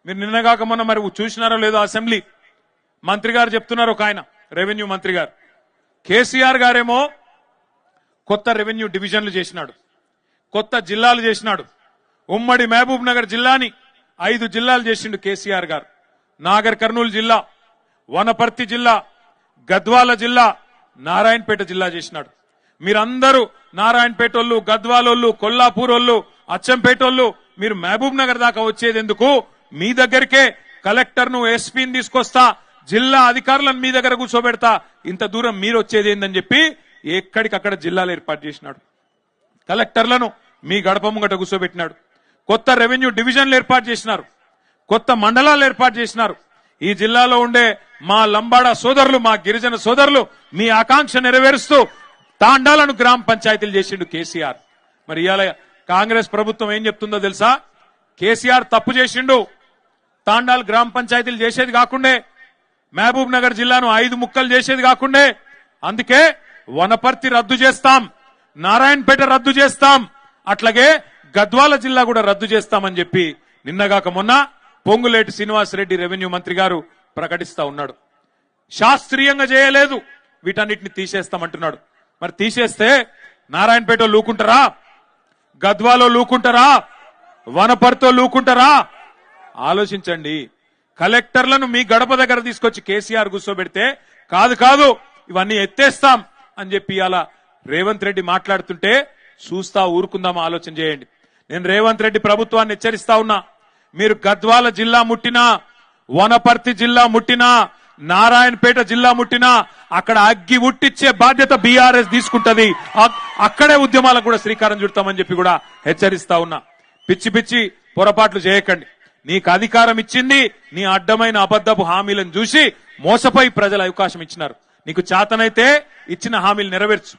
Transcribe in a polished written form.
మీరు నిన్నగాక మొన్న మరి చూసినారో లేదో అసెంబ్లీ మంత్రి గారు చెప్తున్నారు, ఒక ఆయన రెవెన్యూ మంత్రి గారు, కేసీఆర్ గారేమో కొత్త రెవెన్యూ డివిజన్లు చేసినాడు, కొత్త జిల్లాలు చేసినాడు. ఉమ్మడి మహబూబ్ నగర్ జిల్లాని 5 జిల్లాలు చేసిండు కేసీఆర్ గారు. నాగర్ కర్నూలు జిల్లా, వనపర్తి జిల్లా, గద్వాల జిల్లా, నారాయణపేట జిల్లా చేసినాడు. మీరందరూ నారాయణపేటోళ్ళు, గద్వాలోళ్ళు, కొల్లాపూరోళ్ళు, అచ్చంపేటోళ్ళు మీరు మహబూబ్ నగర్ దాకా వచ్చేది ఎందుకు? మీ దగ్గరికే కలెక్టర్ను, ఎస్పీని తీసుకొస్తా, జిల్లా అధికారులను మీ దగ్గర కూర్చోబెడతా, ఇంత దూరం మీరు వచ్చేది ఏందని చెప్పి ఎక్కడికక్కడ జిల్లాలు ఏర్పాటు చేసినాడు. కలెక్టర్లను మీ గడప ముంగట కూర్చోబెట్టినాడు. కొత్త రెవెన్యూ డివిజన్లు ఏర్పాటు చేసినారు, కొత్త మండలాలు ఏర్పాటు చేసినారు. ఈ జిల్లాలో ఉండే మా లంబాడా సోదరులు, మా గిరిజన సోదరులు మీ ఆకాంక్ష నెరవేరుస్తూ తాండాలను గ్రామ పంచాయతీలు చేసిండు కేసీఆర్. మరి ఇవాళ కాంగ్రెస్ ప్రభుత్వం ఏం చెప్తుందో తెలుసా? కేసీఆర్ తప్పు చేసిండు, తాండాలు గ్రామ పంచాయతీలు చేసేది కాకుండే, మహబూబ్ నగర్ జిల్లాను 5 ముక్కలు చేసేది కాకుండే, అందుకే వనపర్తి రద్దు చేస్తాం, నారాయణపేట రద్దు చేస్తాం, అట్లాగే గద్వాల జిల్లా కూడా రద్దు చేస్తామని చెప్పి నిన్నగాక మొన్న పొంగులేటి శ్రీనివాసరెడ్డి రెవెన్యూ మంత్రి గారు ప్రకటిస్తా ఉన్నాడు. శాస్త్రీయంగా చేయలేదు, వీటన్నిటిని తీసేస్తామంటున్నాడు. మరి తీసేస్తే నారాయణపేట లూకుంటారా? గద్వాలో లూకుంటారా? వనపర్తితో లూకుంటారా? ఆలోచించండి. కలెక్టర్లను మీ గడప దగ్గర తీసుకొచ్చి కేసీఆర్ కూర్చోబెడితే కాదు ఇవన్నీ ఎత్తేస్తాం అని చెప్పి అలా రేవంత్ రెడ్డి మాట్లాడుతుంటే చూస్తా ఊరుకుందామా? ఆలోచన చేయండి. నేను రేవంత్ రెడ్డి ప్రభుత్వాన్ని హెచ్చరిస్తా ఉన్నా, మీరు గద్వాల జిల్లా ముట్టినా, వనపర్తి జిల్లా ముట్టినా, నారాయణపేట జిల్లా ముట్టినా అక్కడ అగ్గి ఉట్టిచ్చే బాధ్యత బీఆర్ఎస్ తీసుకుంటది. అక్కడే ఉద్యమాలకు కూడా శ్రీకారం చుడతామని చెప్పి కూడా హెచ్చరిస్తా ఉన్నా. పిచ్చి పొరపాట్లు చేయకండి. నీకు అధికారం ఇచ్చింది నీ అడ్డమైన అబద్ధపు హామీలను చూసి మోసపోయి ప్రజలు అవకాశం ఇచ్చినారు. నీకు చేతనైతే ఇచ్చిన హామీలు నెరవేర్చు.